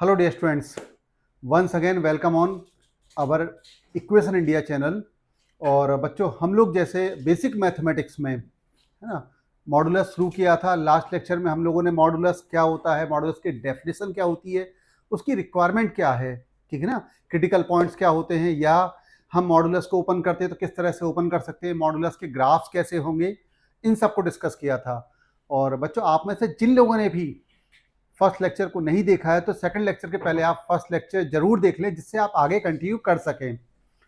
Hello dear students, once again welcome on our equation India channel. और बच्चों, हम लोग जैसे बेसिक मैथमेटिक्स में है ना मॉडुलस शुरू किया था। लास्ट लेक्चर में हम लोगों ने मॉडुलस क्या होता है, मॉडुलस की डेफिनेशन क्या होती है, उसकी रिक्वायरमेंट क्या है, ठीक है ना, क्रिटिकल पॉइंट्स क्या होते हैं, या हम मॉडुलस को ओपन करते हैं तो किस तरह से ओपन कर सकते हैं, मॉडुलस के ग्राफ्स कैसे होंगे, इन सबको डिस्कस किया था। और बच्चों, आप में से जिन लोगों ने भी फर्स्ट लेक्चर को नहीं देखा है तो सेकंड लेक्चर के पहले आप फर्स्ट लेक्चर जरूर देख लें, जिससे आप आगे कंटिन्यू कर सकें।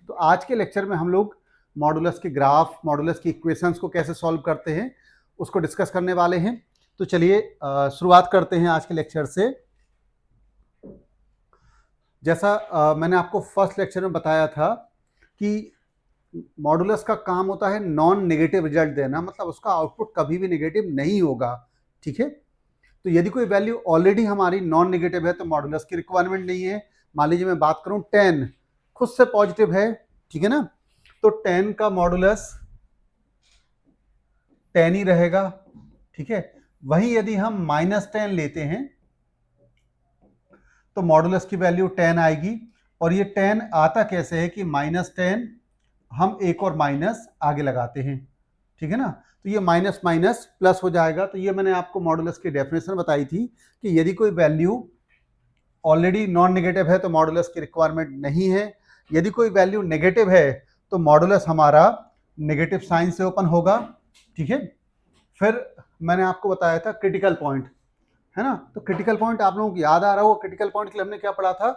तो आज के लेक्चर में हम लोग मॉडुलस के ग्राफ, मॉडुलस की इक्वेशंस को कैसे सॉल्व करते हैं उसको डिस्कस करने वाले हैं। तो चलिए शुरुआत करते हैं आज के लेक्चर से। जैसा मैंने आपको फर्स्ट लेक्चर में बताया था कि मॉडुलस का काम होता है नॉन नेगेटिव रिजल्ट देना, मतलब उसका आउटपुट कभी भी नेगेटिव नहीं होगा, ठीक है। तो यदि कोई वैल्यू ऑलरेडी हमारी नॉन नेगेटिव है तो मॉडुलस की रिक्वायरमेंट नहीं है। मान लीजिए मैं बात करूं 10 खुद से पॉजिटिव है, ठीक है ना, तो 10 का मॉडुलस 10 ही रहेगा, ठीक है। वहीं यदि हम -10 लेते हैं तो मॉडुलस की वैल्यू 10 आएगी। और ये 10 आता कैसे है कि -10 हम एक और माइनस आगे लगाते हैं, ठीक है ना, तो ये माइनस माइनस प्लस हो जाएगा। तो ये मैंने आपको मॉडुलस की डेफिनेशन बताई थी कि यदि कोई वैल्यू ऑलरेडी नॉन नेगेटिव है तो मॉडुलस की रिक्वायरमेंट नहीं है। यदि कोई वैल्यू नेगेटिव है तो मॉडुलस हमारा नेगेटिव साइन से ओपन होगा, ठीक है। फिर मैंने आपको बताया था क्रिटिकल पॉइंट, है ना, तो क्रिटिकल पॉइंट आप लोगों को याद आ रहा होगा। क्रिटिकल पॉइंट के लिए हमने क्या पढ़ा था,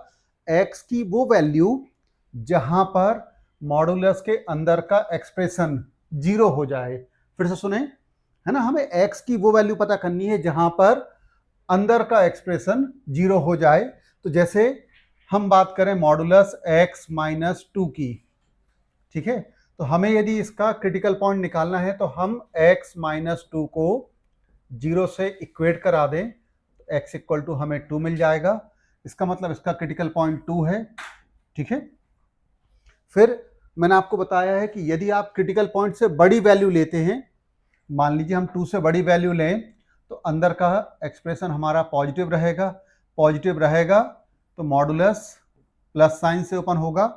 एक्स की वो वैल्यू जहां पर मॉडुलस के अंदर का एक्सप्रेशन जीरो हो जाए। फिर से सुने, है ना, हमें एक्स की वो वैल्यू पता करनी है जहां पर अंदर का एक्सप्रेशन जीरो हो जाए। तो जैसे हम बात करें मॉडुलस x -2 की, ठीक है, तो हमें यदि इसका क्रिटिकल पॉइंट निकालना है तो हम x -2 को जीरो से इक्वेट करा दें, x इक्वल टू हमें 2 मिल जाएगा। इसका मतलब इसका क्रिटिकल पॉइंट 2 है, ठीक है। फिर मैंने आपको बताया है कि यदि आप क्रिटिकल पॉइंट से बड़ी वैल्यू लेते हैं, मान लीजिए हम 2 से बड़ी वैल्यू लें, तो अंदर का एक्सप्रेशन हमारा पॉजिटिव रहेगा। पॉजिटिव रहेगा तो मॉडुलस प्लस साइन से ओपन होगा,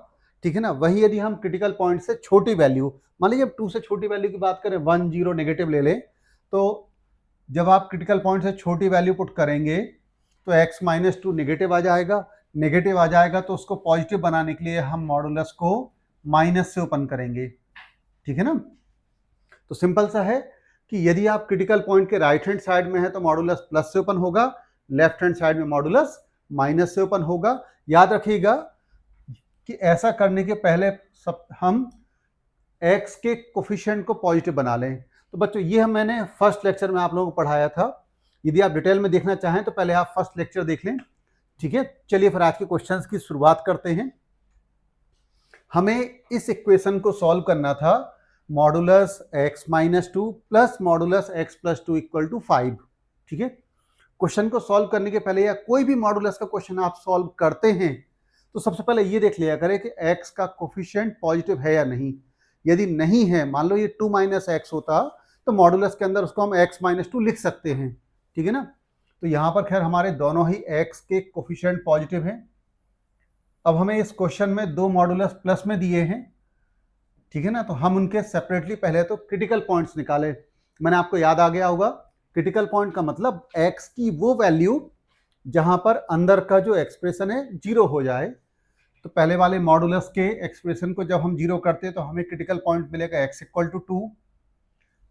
ठीक है ना। वही यदि हम क्रिटिकल पॉइंट से छोटी वैल्यू, मान लीजिए 2 से छोटी वैल्यू की बात करें, 1 0 नेगेटिव ले लें, तो जब आप क्रिटिकल पॉइंट से छोटी वैल्यू पुट करेंगे तो x -2 नेगेटिव आ जाएगा। नेगेटिव आ जाएगा तो उसको पॉजिटिव बनाने के लिए हम मॉडुलस को माइनस से ओपन करेंगे, ठीक है ना। तो सिंपल सा है कि यदि आप क्रिटिकल पॉइंट के राइट हैंड साइड में है तो मॉडुलस प्लस से ओपन होगा, लेफ्ट हैंड साइड में मॉडुलस माइनस से ओपन होगा। याद रखिएगा कि ऐसा करने के पहले हम x के कोफिशिएंट को पॉजिटिव बना लें। तो बच्चों, ये मैंने फर्स्ट लेक्चर में आप लोगों को पढ़ाया था। यदि आप डिटेल में देखना चाहें तो पहले आप फर्स्ट लेक्चर देख लें, ठीक है। चलिए फिर आज के क्वेश्चंस की शुरुआत करते हैं। हमें इस इक्वेशन को सॉल्व करना था, modulus x -2 plus modulus x + 2 = 5, ठीक है। क्वेश्चन को सॉल्व करने के पहले या कोई भी मॉडुलस का क्वेश्चन आप सॉल्व करते हैं तो सबसे पहले ये देख लिया करें कि x का कोफिशिएंट पॉजिटिव है या नहीं। यदि नहीं है, मान लो ये 2 - x होता तो मॉडुलस के अंदर उसको हम x -2 लिख सकते हैं, ठीक है ना। तो यहां पर खैर हमारे दोनों ही x के कोफिशिएंट पॉजिटिव हैं। अब हमें इस क्वेश्चन में दो मॉडुलस प्लस में दिए हैं, ठीक है ना, तो हम उनके सेपरेटली पहले तो क्रिटिकल पॉइंट्स निकाले। मैंने आपको याद आ गया होगा, क्रिटिकल पॉइंट का मतलब x की वो वैल्यू जहां पर अंदर का जो एक्सप्रेशन है जीरो हो जाए। तो पहले वाले मॉडुलस के एक्सप्रेशन को जब हम जीरो करते हैं तो हमें क्रिटिकल पॉइंट मिलेगा x = 2।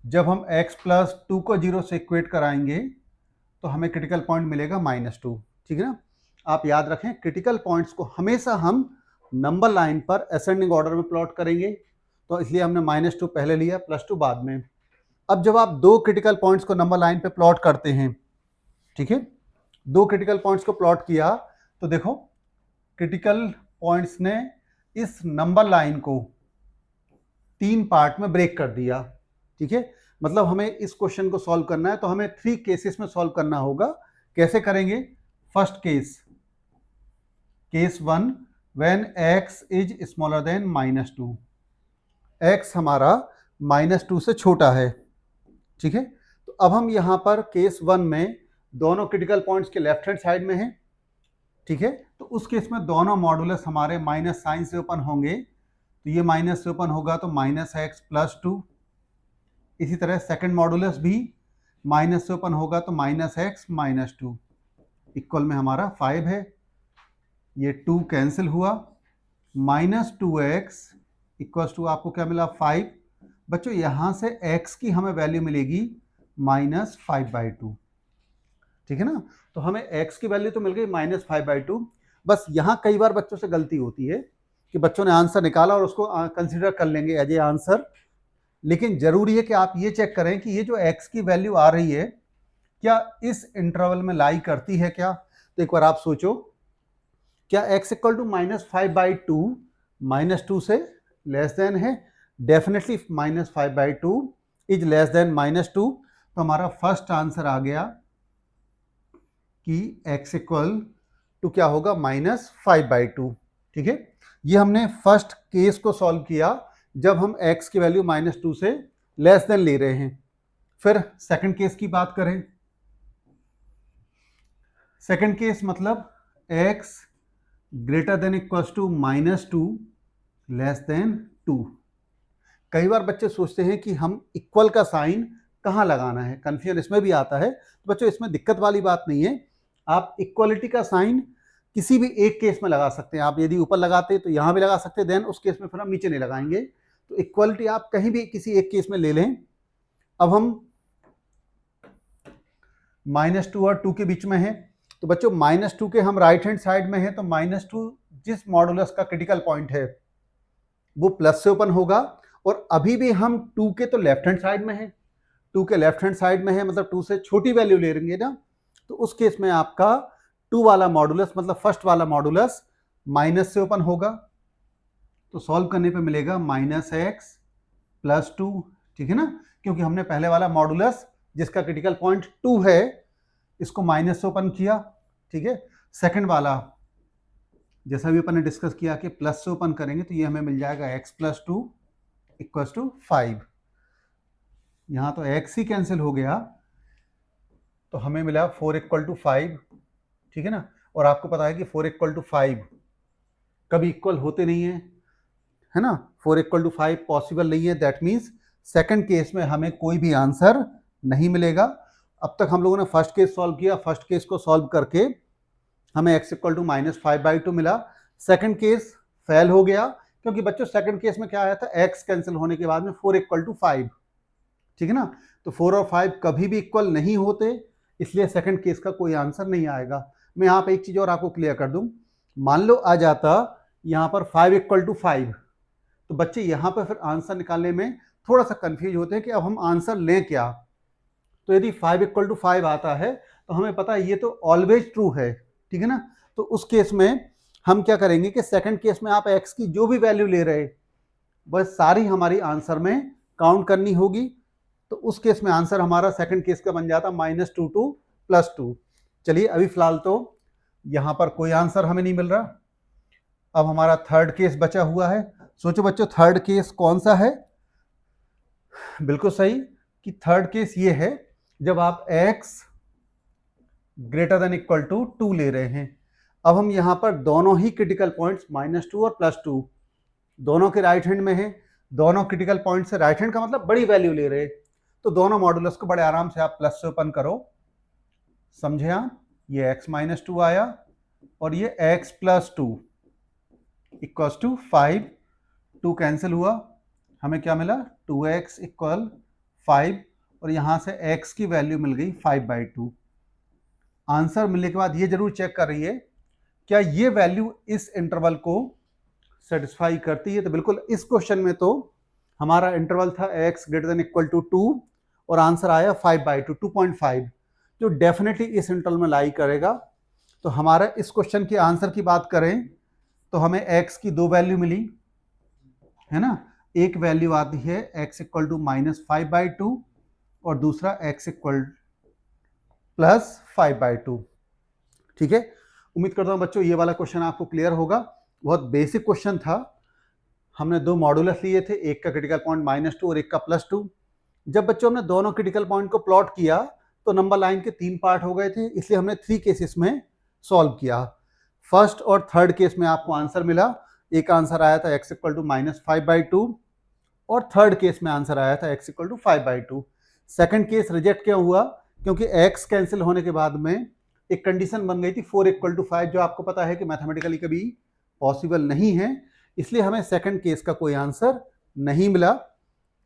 जब हम x + 2 को जीरो से इक्वेट कराएंगे तो हमें क्रिटिकल पॉइंट मिलेगा -2, ठीक है ना। आप याद रखें, क्रिटिकल पॉइंट्स को हमेशा हम नंबर लाइन पर असेंडिंग ऑर्डर में प्लॉट करेंगे, तो इसलिए हमने -2 पहले लिया, +2 बाद में। अब जब आप दो क्रिटिकल पॉइंट्स को नंबर लाइन पे प्लॉट करते हैं, ठीक है, दो क्रिटिकल पॉइंट्स को प्लॉट किया तो देखो क्रिटिकल पॉइंट्स ने इस नंबर लाइन को 3 पार्ट में ब्रेक कर दिया, ठीक है। मतलब हमें इस क्वेश्चन को सॉल्व करना है तो हमें 3 केसेस में सॉल्व करना होगा। कैसे करेंगे? First case, case 1, when x is smaller than -2, x हमारा -2 से छोटा है, ठीक है। तो अब हम यहां पर केस 1 में दोनों क्रिटिकल पॉइंट्स के लेफ्ट हैंड साइड में हैं, ठीक है। तो उस केस में दोनों मॉडुलस हमारे माइनस साइन से ओपन होंगे, तो ये माइनस से ओपन होगा तो माइनस एक्स प्लस 2। इसी तरह सेकंड मॉडुलस भी माइनस से ओपन होगा तो माइनस एक्स माइनस 2 इक्वल में हमारा 5 है। ये 2 कैंसिल हुआ, माइनस 2x इक्वल टू आपको क्या मिला 5। बच्चों यहाँ से x की हमें वैल्यू मिलेगी माइनस 5/2, ठीक है ना। तो हमें x की वैल्यू तो मिल गई माइनस 5/2। बस यहाँ कई बार बच्चों से गलती होती है कि बच्चों ने आंसर निकाला और उसको कंसिडर कर लेंगे एज ए आंसर, लेकिन जरूरी है कि आप ये चेक करें कि ये जो x की वैल्यू आ रही है क्या इस इंटरवल में लाई करती है क्या। तो एक बार आप सोचो, क्या x equal to minus 5/2 minus 2 से लेस देन है? Definitely minus 5/2 is less than minus 2। तो हमारा फर्स्ट आंसर आ गया कि x इक्वल टू क्या होगा माइनस 5/2, ठीक है। ये हमने फर्स्ट केस को सॉल्व किया जब हम x की वैल्यू माइनस 2 से लेस देन ले रहे हैं। फिर सेकंड केस की बात करें, सेकंड केस मतलब x greater than equals to minus 2 less than 2। कई बार बच्चे सोचते हैं कि हम इक्वल का साइन कहाँ लगाना है, कंफ्यूजन इसमें भी आता है। तो बच्चों इसमें दिक्कत वाली बात नहीं है, आप इक्वलिटी का साइन किसी भी एक केस में लगा सकते हैं। आप यदि ऊपर लगाते तो यहाँ भी लगा सकते हैं, देन उस केस में फिर हम नीचे नहीं लगाएंगे। तो इक्वलिटी आप कहीं भी किसी एक केस में ले लें। अब हम माइनस 2 और 2 के बीच में है, तो बच्चों माइनस 2 के हम राइट हैंड साइड में है, तो माइनस 2 जिस मॉडुलस का क्रिटिकल पॉइंट है वो प्लस से ओपन होगा, और अभी भी हम 2 के तो लेफ्ट हैंड साइड में है, 2 के लेफ्ट हैंड साइड में है मतलब 2 से छोटी वैल्यू ले लेंगे ना। तो उस केस में आपका 2 वाला मॉडुलस मतलब फर्स्ट वाला मॉडुलस माइनस से ओपन होगा, तो सॉल्व करने पे मिलेगा माइनस एक्स प्लस 2, ठीक है ना, क्योंकि हमने पहले वाला मॉडुलस जिसका क्रिटिकल पॉइंट 2 है इसको माइनस से ओपन किया, ठीक है। सेकंड वाला जैसा भी अपन ने डिस्कस किया कि प्लस से ओपन करेंगे तो ये हमें मिल जाएगा x प्लस 2 इक्वल्स टू 5। यहाँ तो x ही कैंसिल हो गया तो हमें मिला 4 इक्वल टू 5, ठीक है ना। और आपको पता है कि 4 इक्वल टू 5 कभी इक्वल होते नहीं है ना। 4 इक्वल टू 5 पॉसिबल नहीं है, दैट मीन्स सेकंड केस में हमें कोई भी आंसर नहीं मिलेगा। अब तक हम लोगों ने फर्स्ट केस सॉल्व किया, फर्स्ट केस को सॉल्व करके हमें x इक्वल टू माइनस 5/2 मिला। सेकंड केस फेल हो गया क्योंकि बच्चों सेकंड केस में क्या आया था, x कैंसिल होने के बाद में 4 इक्वल टू 5, ठीक है ना। तो 4 और 5 कभी भी इक्वल नहीं होते, इसलिए सेकंड केस का कोई आंसर नहीं आएगा। मैं यहाँ पे एक चीज और आपको क्लियर कर दूं, मान लो आ जाता यहाँ पर 5 इक्वल टू 5, तो बच्चे यहाँ पर फिर आंसर निकालने में थोड़ा सा कंफ्यूज होते हैं कि अब हम आंसर लें क्या। तो यदि 5 इक्वल टू 5 आता है तो हमें पता है ये तो ऑलवेज ट्रू है, ठीक है ना। तो उस केस में हम क्या करेंगे कि सेकंड केस में आप x की जो भी वैल्यू ले रहे बस सारी हमारी आंसर में काउंट करनी होगी। तो उस केस में आंसर हमारा सेकंड केस का बन जाता -2 टू +2। चलिए अभी फिलहाल तो यहाँ पर कोई आंसर हमें नहीं मिल रहा। अब हमारा थर्ड केस बचा हुआ है। सोचो बच्चों थर्ड केस कौन सा है, बिल्कुल सही कि थर्ड केस ये है जब आप x greater than equal to 2 ले रहे हैं। अब हम यहाँ पर दोनों ही क्रिटिकल पॉइंट्स -2 और +2 दोनों के राइट हैंड में है, दोनों क्रिटिकल पॉइंट से राइट हैंड का मतलब बड़ी वैल्यू ले रहे हैं, तो दोनों मॉडुलस को बड़े आराम से आप प्लस से ओपन करो, समझे आप। ये x -2 आया और ये x + 2 इक्वल्स टू 5, 2 कैंसिल हुआ, हमें क्या मिला 2x इक्वल 5, और यहाँ से x की वैल्यू मिल गई 5/2। आंसर मिलने के बाद ये जरूर चेक कर रही है क्या ये वैल्यू इस इंटरवल को सेटिस्फाई करती है। तो बिल्कुल इस क्वेश्चन में तो हमारा इंटरवल था x greater than equal to 2 और आंसर आया 5/2, 2.5, जो डेफिनेटली इस इंटरवल में लाई करेगा। तो हमारा इस क्वेश्चन के आंसर की बात करें तो हमें x की 2 वैल्यू मिली है ना। एक वैल्यू आती है x इक्वल टू -5/2 और दूसरा x इक्वल +5/2, ठीक है। उम्मीद करता हूं बच्चों ये वाला क्वेश्चन आपको क्लियर होगा। बहुत बेसिक क्वेश्चन था। हमने 2 मॉडुलस लिए थे, एक का क्रिटिकल पॉइंट -2 और एक का +2। जब बच्चों हमने दोनों क्रिटिकल पॉइंट को प्लॉट किया तो नंबर लाइन के 3 पार्ट हो गए थे, इसलिए हमने 3 केसेस में सॉल्व किया। फर्स्ट और थर्ड केस में आपको आंसर मिला। एक आंसर आया था x इक्वल टू -5/2 और थर्ड केस में आंसर आया था x equal to 5/2। Second case reject क्यों हुआ? क्योंकि x कैंसिल होने के बाद में एक कंडीशन बन गई थी 4 इक्वल टू 5, जो आपको पता है कि मैथमेटिकली कभी पॉसिबल नहीं है, इसलिए हमें सेकंड केस का कोई आंसर नहीं मिला।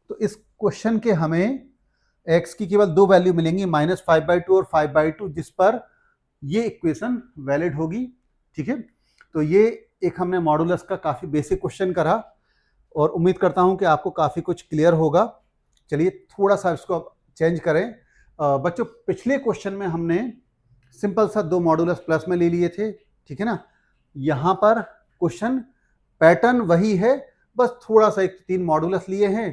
तो इस क्वेश्चन के हमें x की केवल दो वैल्यू मिलेंगी, -5/2 और 5/2, जिस पर ये इक्वेशन वैलिड होगी। ठीक है, तो ये एक हमने मॉडुलस का काफ़ी बेसिक क्वेश्चन करा और उम्मीद करता हूं कि आपको काफ़ी कुछ क्लियर होगा। चलिए थोड़ा सा इसको अब चेंज करें। बच्चों, पिछले क्वेश्चन में हमने सिंपल सा दो मॉडुलस प्लस में ले लिए थे, ठीक है ना। यहाँ पर क्वेश्चन पैटर्न वही है, बस थोड़ा सा एक 3 मॉडुलस लिए हैं,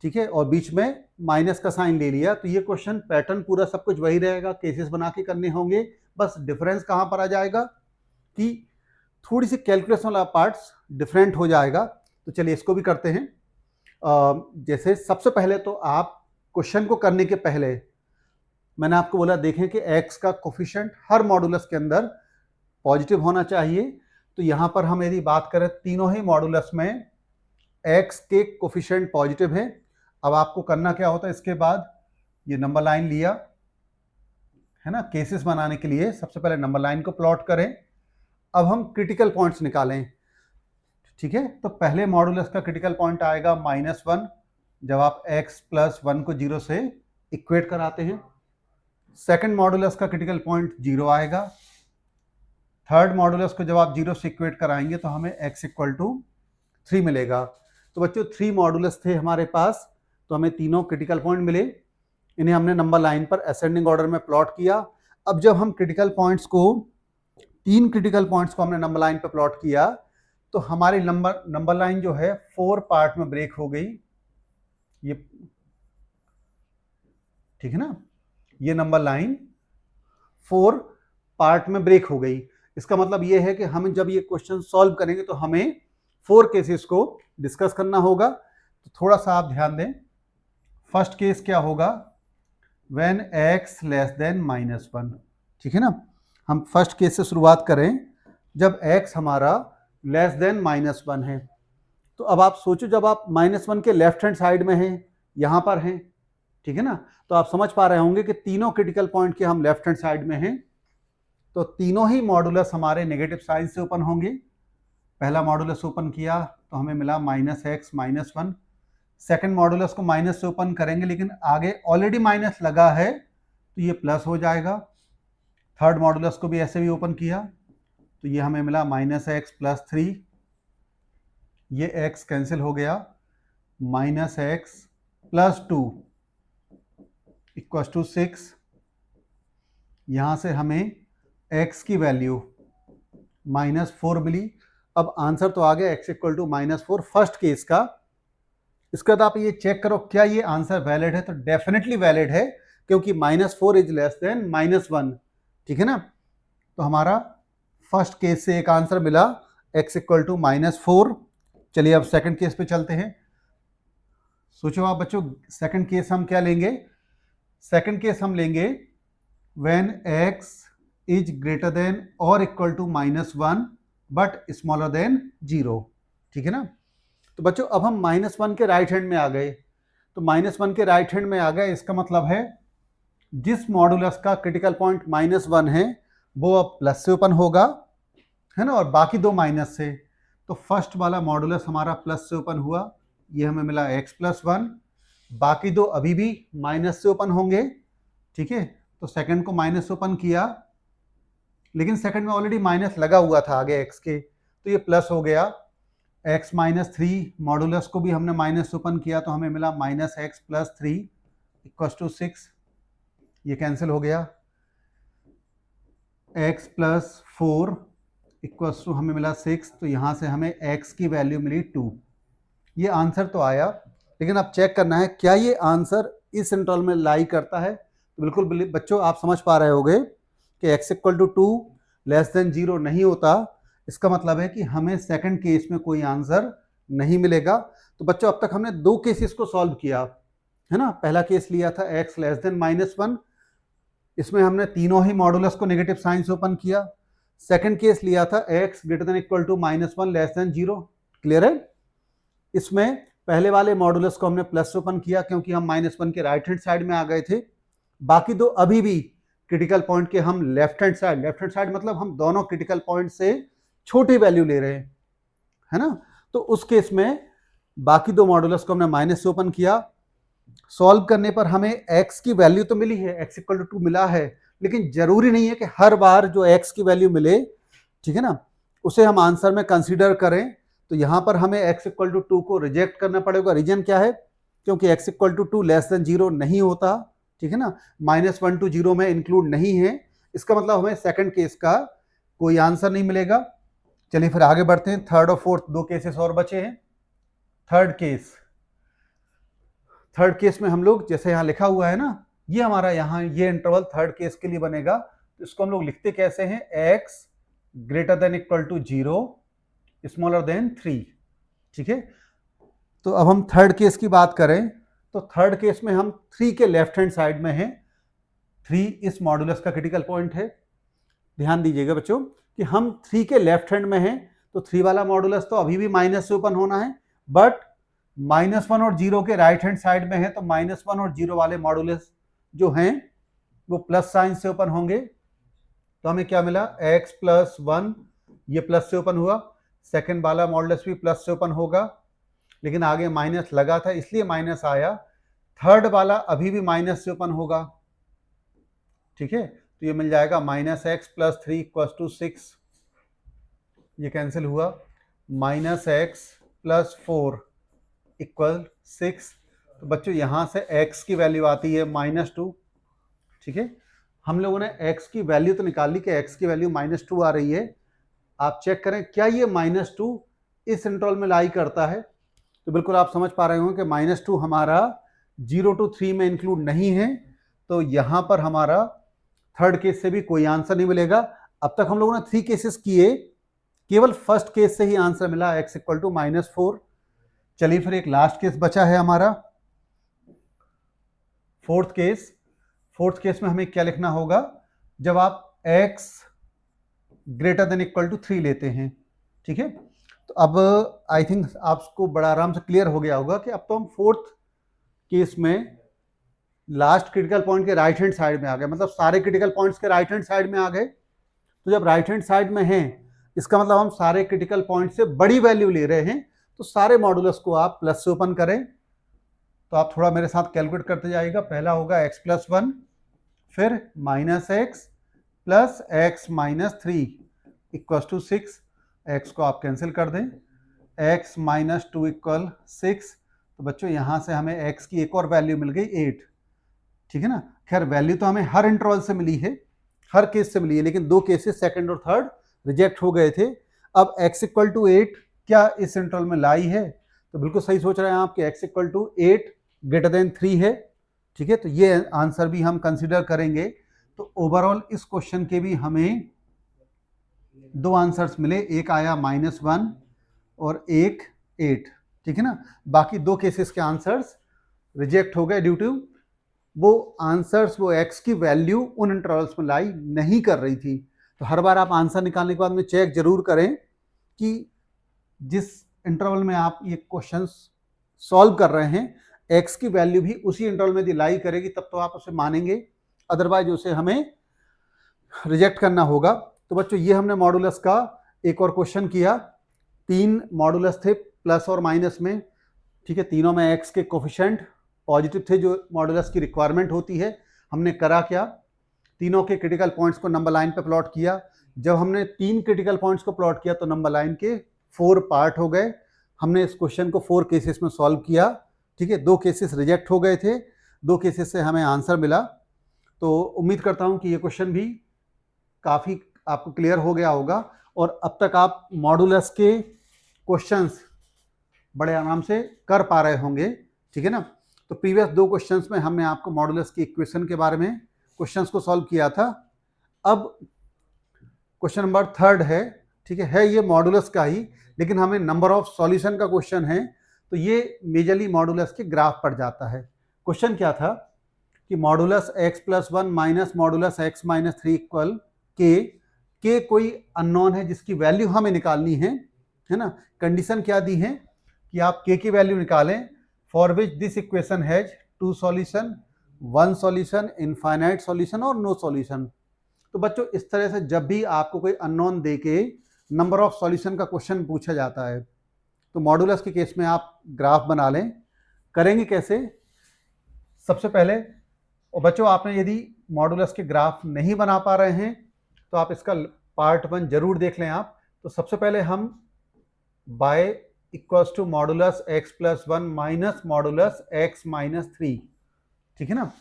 ठीक है, और बीच में माइनस का साइन ले लिया। तो ये क्वेश्चन पैटर्न पूरा सब कुछ वही रहेगा, केसेस बना के करने होंगे। बस डिफरेंस कहाँ पर आ जाएगा कि थोड़ी सी कैलकुलेशन वाला पार्ट्स डिफरेंट हो जाएगा। तो चलिए इसको भी करते हैं। जैसे सबसे पहले तो आप क्वेश्चन को करने के पहले मैंने आपको बोला देखें कि x का कोफिशिएंट हर मॉडुलस के अंदर पॉजिटिव होना चाहिए। तो यहाँ पर हम यदि बात करें तीनों ही मॉडुलस में x के कोफिशिएंट पॉजिटिव है। अब आपको करना क्या होता है, इसके बाद ये नंबर लाइन लिया है ना, केसेस बनाने के लिए सबसे पहले नंबर लाइन को प्लॉट करें। अब हम क्रिटिकल पॉइंट्स निकालें, ठीक है। तो पहले मॉडुलस का क्रिटिकल पॉइंट आएगा -1, जब आप x + 1 को 0 से इक्वेट कराते हैं। सेकंड मॉडुलस का क्रिटिकल पॉइंट 0 आएगा। थर्ड मॉडुलस को जब आप 0 से इक्वेट कराएंगे तो हमें x इक्वल टू 3 मिलेगा। तो बच्चों 3 मॉडुलस थे हमारे पास, तो हमें तीनों क्रिटिकल पॉइंट मिले। इन्हें हमने नंबर लाइन पर असेंडिंग ऑर्डर में प्लॉट किया। अब जब हम क्रिटिकल पॉइंट्स को, 3 क्रिटिकल पॉइंट्स को हमने नंबर लाइन पर प्लॉट किया, तो हमारी नंबर लाइन जो है 4 पार्ट में ब्रेक हो गई। ये ठीक है ना, ये नंबर लाइन 4 पार्ट में ब्रेक हो गई। इसका मतलब ये है कि हम जब ये क्वेश्चन सॉल्व करेंगे तो हमें 4 केसेस को डिस्कस करना होगा। तो थोड़ा सा आप ध्यान दें। फर्स्ट केस क्या होगा, व्हेन x लेस देन -1, ठीक है ना। हम फर्स्ट केस से शुरुआत करें, जब x हमारा लेस देन -1 है। तो अब आप सोचो, जब आप -1 के लेफ्ट हैंड साइड में हैं, यहां पर हैं, ठीक है ना, तो आप समझ पा रहे होंगे कि तीनों क्रिटिकल पॉइंट के हम लेफ्ट हैंड साइड में हैं। तो तीनों ही मॉडुलस हमारे नेगेटिव साइन से ओपन होंगे। पहला मॉडुलस ओपन किया तो हमें मिला -x -1। सेकंड मॉडुलस को माइनस से ओपन करेंगे, लेकिन आगे ऑलरेडी माइनस लगा है तो ये प्लस हो जाएगा। थर्ड मॉडुलस को भी ऐसे भी ओपन किया तो ये हमें मिला -x + 3। ये x कैंसिल हो गया, -x + 2 = 6। यहां से हमें x की वैल्यू -4 मिली। अब आंसर तो आ गया x equal to -4 first case का। इसके बाद आप ये चेक करो क्या ये आंसर वैलिड है, तो डेफिनेटली वैलिड है, क्योंकि -4 इज लेस देन -1, ठीक है ना। तो हमारा फर्स्ट केस से एक आंसर मिला, x इक्वल टू -4। चलिए अब सेकंड केस पे चलते हैं। सोचो आप बच्चों, सेकंड केस हम क्या लेंगे? सेकंड केस हम लेंगे when x is greater than और equal to -1 but smaller than 0, ठीक है ना। तो बच्चों अब हम -1 के राइट हैंड में आ गए। तो -1 के राइट हैंड में आ गए, इसका मतलब है जिस मॉडुलस का क्रिटिकल पॉइंट -1 है वो अब प्लस से ओपन होगा, है ना, और बाकी दो माइनस से। तो फर्स्ट वाला मॉडुलस हमारा प्लस से ओपन हुआ, ये हमें मिला x + 1। बाकी दो अभी भी माइनस से ओपन होंगे, ठीक है। तो सेकंड को माइनस से ओपन किया, लेकिन सेकंड में ऑलरेडी माइनस लगा हुआ था आगे x के, तो ये प्लस हो गया। x - 3 मॉडुलस को भी हमने माइनस ओपन किया तो हमें मिला -x + 3 = 6। ये कैंसिल हो गया। x + 4 = हमें मिला 6, तो यहाँ से हमें x की वैल्यू मिली 2। ये आंसर तो आया, लेकिन अब चेक करना है क्या ये आंसर इस इंटरवल में लाई करता है। तो बिल्कुल बच्चों आप समझ पा रहे होंगे कि x = 2 लेस देन 0 नहीं होता। इसका मतलब है कि हमें सेकंड केस में कोई आंसर नहीं मिलेगा। तो बच्चों अब तक हमने दो केसेस को सॉल्व किया है ना। पहला केस लिया था x लेस देन -1, इसमें हमने तीनों ही मॉडुलस को नेगेटिव साइन से ओपन किया। सेकंड केस लिया था x greater than equal to -1 less than 0। Clear है? इसमें पहले वाले मॉडुलस को हमने प्लस से ओपन किया क्योंकि हम -1 के राइट हैंड साइड में आ गए थे। बाकी दो अभी भी क्रिटिकल पॉइंट के हम लेफ्ट हैंड साइड मतलब हम दोनों क्रिटिकल पॉइंट से छोटी वैल्यू ले रहे हैं, है ना। तो उस केस में बाकी दो मॉडुलस को हमने माइनस से ओपन किया। सॉल्व करने पर हमें x की वैल्यू तो मिली है, x इक्वल टू 2 मिला है, लेकिन जरूरी नहीं है कि हर बार जो x की वैल्यू मिले, ठीक है ना, उसे हम आंसर में कंसीडर करें। तो यहां पर हमें x इक्वल टू 2 को रिजेक्ट करना पड़ेगा। रीजन क्या है? क्योंकि x equal to 2 less than 0 नहीं होता, ठीक है ना, -1 to 0 में इंक्लूड नहीं है। इसका मतलब हमें सेकंड केस का कोई आंसर नहीं मिलेगा। चलिए फिर आगे बढ़ते हैं। थर्ड और फोर्थ दो केसेस और बचे हैं। थर्ड केस में हम लोग, जैसे यहाँ लिखा हुआ है ना, ये हमारा यहाँ ये इंटरवल थर्ड केस के लिए बनेगा। तो इसको हम लोग लिखते कैसे हैं? x greater than equal to 0 smaller than 3, ठीक है। तो अब हम थर्ड केस की बात करें तो थर्ड केस में हम 3 के लेफ्ट हैंड साइड में हैं। 3 इस मॉडुलस का क्रिटिकल पॉइंट है। ध्यान दीजिएगा बच्चों कि हम 3 के लेफ्ट हैंड में हैं, तो 3 वाला मॉडुलस तो अभी भी माइनस से ओपन होना है, बट -1 और 0 के राइट हैंड साइड में है, तो -1 और 0 वाले मॉडुलस जो हैं वो प्लस साइन से ओपन होंगे। तो हमें क्या मिला? x प्लस 1, ये प्लस से ओपन हुआ। सेकेंड वाला मॉडुलस भी प्लस से ओपन होगा, लेकिन आगे माइनस लगा था इसलिए माइनस आया। थर्ड वाला अभी भी माइनस से ओपन होगा, ठीक है। तो ये मिल जाएगा -x प्लस 3 इक्वल टू 6, ये कैंसिल हुआ। -x plus 4 equal 6। तो बच्चों यहां से x की वैल्यू आती है -2, ठीक है। हम लोगों ने x की वैल्यू तो निकाल ली कि x की वैल्यू -2 आ रही है। आप चेक करें क्या ये -2 इस इंटरवल में लाई करता है। तो बिल्कुल आप समझ पा रहे होंगे कि -2 हमारा 0 to 3 में इंक्लूड नहीं है। तो यहां पर हमारा थर्ड केस से भी कोई आंसर नहीं मिलेगा। अब तक हम लोगों ने 3 केसेस किए, केवल फर्स्ट केस से ही आंसर मिला x इक्वल टू -4। चलिए फिर एक लास्ट केस बचा है हमारा, फोर्थ केस में हमें क्या लिखना होगा? जब आप x greater than equal to 3 लेते हैं, ठीक है। तो अब आई थिंक आपको बड़ा आराम से क्लियर हो गया होगा कि अब तो हम फोर्थ केस में लास्ट क्रिटिकल पॉइंट के राइट हैंड साइड में आ गए, मतलब सारे क्रिटिकल पॉइंट्स के राइट हैंड साइड में आ गए। तो जब राइट हैंड साइड में हैं, इसका मतलब हम सारे क्रिटिकल पॉइंट से बड़ी वैल्यू ले रहे हैं। तो सारे मॉडुलस को आप प्लस से ओपन करें। तो आप थोड़ा मेरे साथ कैलकुलेट करते जाइएगा। पहला होगा x प्लस 1, फिर -x plus x minus 3 equal to 6। x को आप कैंसिल कर दें, x माइनस 2 इक्वल 6। तो बच्चों यहाँ से हमें x की एक और वैल्यू मिल गई 8, ठीक है ना। खैर वैल्यू तो हमें हर इंटरवल से मिली है, हर केस से मिली है, लेकिन दो केसेस सेकंड और थर्ड रिजेक्ट हो गए थे। अब x इक्वल टू 8 क्या इस इंटरवल में लाई है? तो बिल्कुल सही सोच रहे हैं आप कि x equal to 8 greater than 3 है, ठीक है। तो ये आंसर भी हम कंसिडर करेंगे। तो ओवरऑल इस क्वेश्चन के भी हमें दो आंसर्स मिले, एक आया -1 और एक 8, ठीक है ना। बाकी दो केसेस के आंसर्स रिजेक्ट हो गए ड्यू टू वो आंसर्स, वो x की वैल्यू उन इंटरवल्स में लाई नहीं कर रही थी। तो हर बार आप आंसर निकालने के बाद में चेक जरूर करें कि जिस इंटरवल में आप ये क्वेश्चंस सॉल्व कर रहे हैं, x की वैल्यू भी उसी इंटरवल में यदि लाई करेगी तब तो आप उसे मानेंगे, अदरवाइज उसे हमें रिजेक्ट करना होगा। तो बच्चों ये हमने मॉडुलस का एक और क्वेश्चन किया। 3 मॉडुलस थे प्लस और माइनस में, ठीक है। तीनों में x के कोफिशिएंट पॉजिटिव थे जो मॉडुलस की रिक्वायरमेंट होती है। हमने करा क्या? तीनों के क्रिटिकल पॉइंट्स को नंबर लाइन पे प्लॉट किया। जब हमने 3 क्रिटिकल पॉइंट्स को प्लॉट किया तो नंबर लाइन के 4 पार्ट हो गए। हमने इस क्वेश्चन को 4 केसेस में सॉल्व किया, ठीक है। 2 केसेस रिजेक्ट हो गए थे, 2 केसेस से हमें आंसर मिला। तो उम्मीद करता हूं कि ये क्वेश्चन भी काफ़ी आपको क्लियर हो गया होगा और अब तक आप मॉडुलस के क्वेश्चंस बड़े आराम से कर पा रहे होंगे, ठीक है ना। तो प्रीवियस 2 क्वेश्चंस में हमने आपको मॉडुलस की इक्वेशन के बारे में क्वेश्चंस को सॉल्व किया था। अब क्वेश्चन नंबर 3 है, ठीक है ये मॉडुलस का ही, लेकिन हमें नंबर ऑफ सॉल्यूशन का क्वेश्चन है। तो ये मेजरली मॉडुलस के ग्राफ पर जाता है। क्वेश्चन क्या था कि modulus x plus 1 minus modulus x minus 3 equal k k कोई अननोन है जिसकी वैल्यू हमें निकालनी है ना। कंडीशन क्या दी है कि आप k की वैल्यू निकालें, for which this equation has 2 solution, 1 solution, infinite solution और नो सॉल्यूशन। तो बच्चों इस तरह से जब भी आपको कोई अननोन दे के नंबर ऑफ सॉल्यूशन का क्वेश्चन पूछा जाता है तो मॉडुलस के केस में आप ग्राफ बना लें। करेंगे कैसे? सबसे पहले, और बच्चों आपने यदि मॉडुलस के ग्राफ नहीं बना पा रहे हैं तो आप इसका पार्ट 1 जरूर देख लें आप। तो सबसे पहले हम y equals to modulus x plus 1 minus modulus x minus 3, ठीक है ना,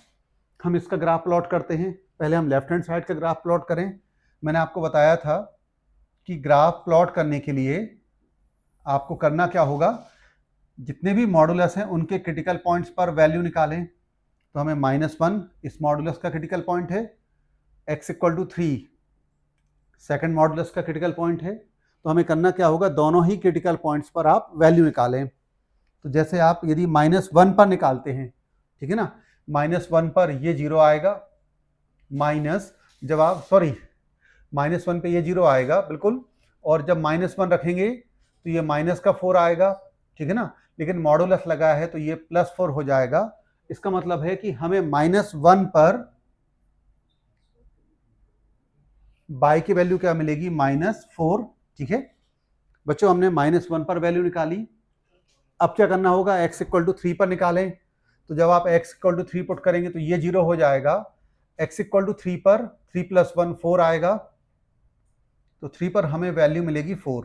हम इसका ग्राफ प्लॉट करते हैं। पहले हम लेफ्ट हैंड साइड का ग्राफ प्लॉट करें। मैंने आपको बताया था कि ग्राफ प्लॉट करने के लिए आपको करना क्या होगा, जितने भी मॉडुलस हैं उनके क्रिटिकल पॉइंट्स पर वैल्यू निकालें। तो हमें -1 इस मॉडुलस का क्रिटिकल पॉइंट है, x equal to 3 second modulus का क्रिटिकल पॉइंट है। तो हमें करना क्या होगा, दोनों ही क्रिटिकल पॉइंट्स पर आप वैल्यू निकालें। तो जैसे आप यदि -1 पर निकालते हैं, ठीक है ना, -1 पर ये 0 आएगा, -1 पे ये 0 आएगा बिल्कुल, और जब -1 रखेंगे तो ये माइनस का 4 आएगा, ठीक है ना, लेकिन मॉडुलस लगा है तो ये +4 हो जाएगा। इसका मतलब है कि हमें -1 पर बाई की वैल्यू क्या मिलेगी, -4, ठीक है बच्चों, हमने -1 पर वैल्यू निकाली। अब क्या करना होगा, x इक्वल टू 3 पर निकालें। तो जब आप x इक्वल टू 3 पुट करेंगे तो ये 0 हो जाएगा। x इक्वल टू 3 पर 3 + 1 4 आएगा, तो 3 पर हमें वैल्यू मिलेगी 4,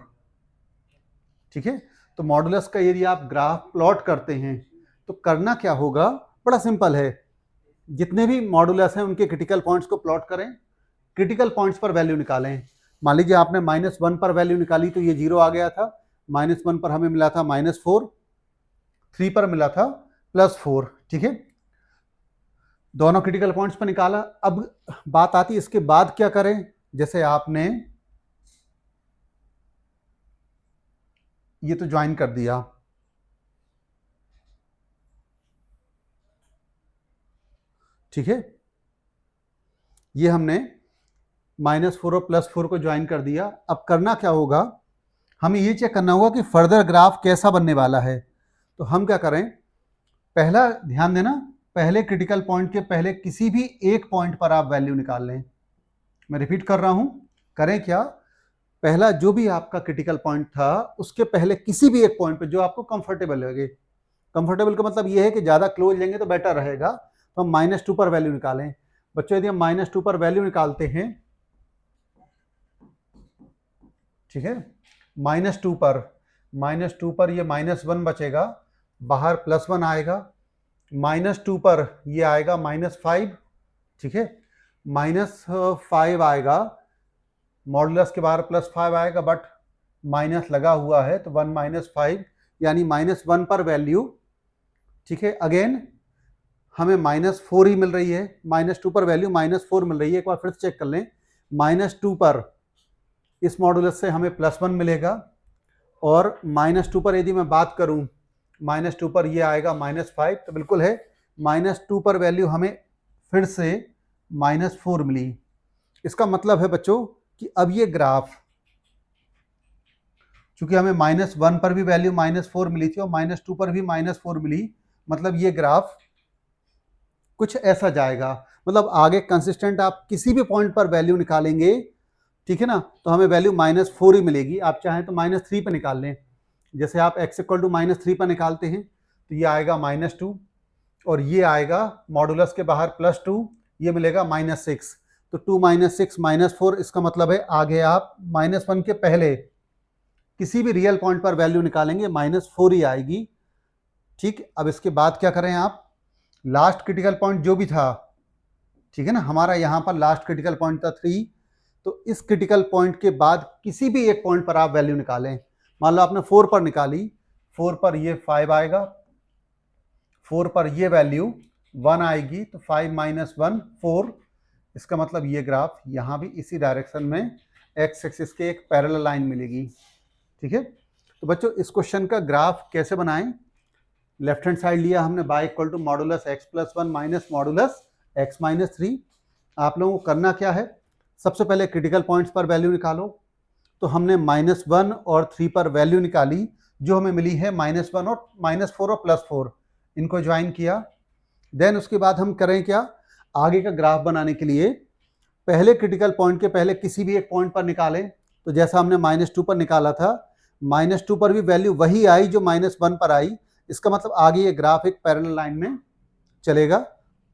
ठीक है। तो मॉडुलस का यदि आप ग्राफ प्लॉट करते हैं तो करना क्या होगा, बड़ा सिंपल है, जितने भी मॉडुलस हैं उनके क्रिटिकल पॉइंट्स को प्लॉट करें, क्रिटिकल पॉइंट्स पर वैल्यू निकालें। मान लीजिए आपने -1 पर वैल्यू निकाली तो ये 0 आ गया था, -1 पर हमें मिला था -4, 3 पर मिला था +4, ठीक है, दोनों क्रिटिकल पॉइंट्स पर निकाला। अब बात आती है इसके बाद क्या करें। जैसे आपने ये तो ज्वाइन कर दिया, ठीक है, ये हमने -4 और +4 को ज्वाइन कर दिया। अब करना क्या होगा, हमें ये चेक करना होगा कि फर्दर ग्राफ कैसा बनने वाला है। तो हम क्या करें, पहला ध्यान देना, पहले क्रिटिकल पॉइंट के पहले किसी भी एक पॉइंट पर आप वैल्यू निकाल लें। मैं रिपीट कर रहा हूं, करें क्या, पहला जो भी आपका क्रिटिकल पॉइंट था उसके पहले किसी भी एक पॉइंट पर जो आपको कंफर्टेबल लगे, कंफर्टेबल का मतलब ये है कि ज्यादा क्लोज लेंगे तो बेटर रहेगा, तो हम -2 पर वैल्यू निकालें। बच्चों यदि हम -2 पर वैल्यू निकालते हैं, ठीक है, -2 पर ये -1 बचेगा, बाहर +1 आएगा, -2 पर ये आएगा -5, ठीक है, -5 आएगा, मॉडुलस के बाहर +5 आएगा, बट माइनस लगा हुआ है तो 1 - 5 यानी -1 पर वैल्यू, ठीक है, अगेन हमें -4 ही मिल रही है, -2 पर वैल्यू -4 मिल रही है। एक बार फिर से चेक कर लें, -2 पर इस मॉडुलस से हमें +1 मिलेगा, और -2 पर यदि मैं बात करूं, -2 पर ये आएगा -5, तो बिल्कुल है, -2 पर वैल्यू हमें फिर से -4 मिली। इसका मतलब है बच्चों कि अब ये ग्राफ, चूंकि हमें -1 पर भी वैल्यू -4 मिली थी और -2 पर भी -4 मिली, मतलब ये ग्राफ कुछ ऐसा जाएगा। मतलब आगे कंसिस्टेंट आप किसी भी पॉइंट पर वैल्यू निकालेंगे, ठीक है ना, तो हमें वैल्यू -4 ही मिलेगी। आप चाहें तो -3 पर निकाल लें। जैसे आप x इक्वल टू -3 पर निकालते हैं तो ये आएगा -2, और ये आएगा मॉडुलस के बाहर +2, ये मिलेगा -6, तो 2 - 6 -4, इसका मतलब है आगे आप -1 के पहले किसी भी रियल पॉइंट पर वैल्यू निकालेंगे -4 ही आएगी, ठीक। अब इसके बाद क्या करें आप, लास्ट क्रिटिकल पॉइंट जो भी था, ठीक है ना, हमारा यहाँ पर लास्ट क्रिटिकल पॉइंट था 3, तो इस क्रिटिकल पॉइंट के बाद किसी भी एक पॉइंट पर आप वैल्यू निकालें। मान लो आपने 4 पर निकाली, 4 पर ये 5 आएगा, 4 पर ये वैल्यू 1 आएगी, तो 5 - 1 4, इसका मतलब ये ग्राफ यहाँ भी इसी डायरेक्शन में x एक्सिस के एक पैरेलल लाइन मिलेगी, ठीक है। तो बच्चों इस क्वेश्चन का ग्राफ कैसे बनाएं, लेफ्ट हैंड साइड लिया हमने y equal to modulus x + 1 minus modulus x - 3। आप लोगों को करना क्या है, सबसे पहले क्रिटिकल पॉइंट्स पर वैल्यू निकालो। तो हमने -1 और 3 पर वैल्यू निकाली, जो हमें मिली है -1 और -4 और +4, इनको ज्वाइन किया। देन उसके बाद हम करें क्या, आगे का ग्राफ बनाने के लिए पहले क्रिटिकल पॉइंट के पहले किसी भी एक पॉइंट पर निकालें। तो जैसा हमने -2 पर निकाला था, -2 पर भी वैल्यू वही आई जो -1 पर आई। इसका मतलब आगे ये ग्राफ एक पैरेलल लाइन में चलेगा।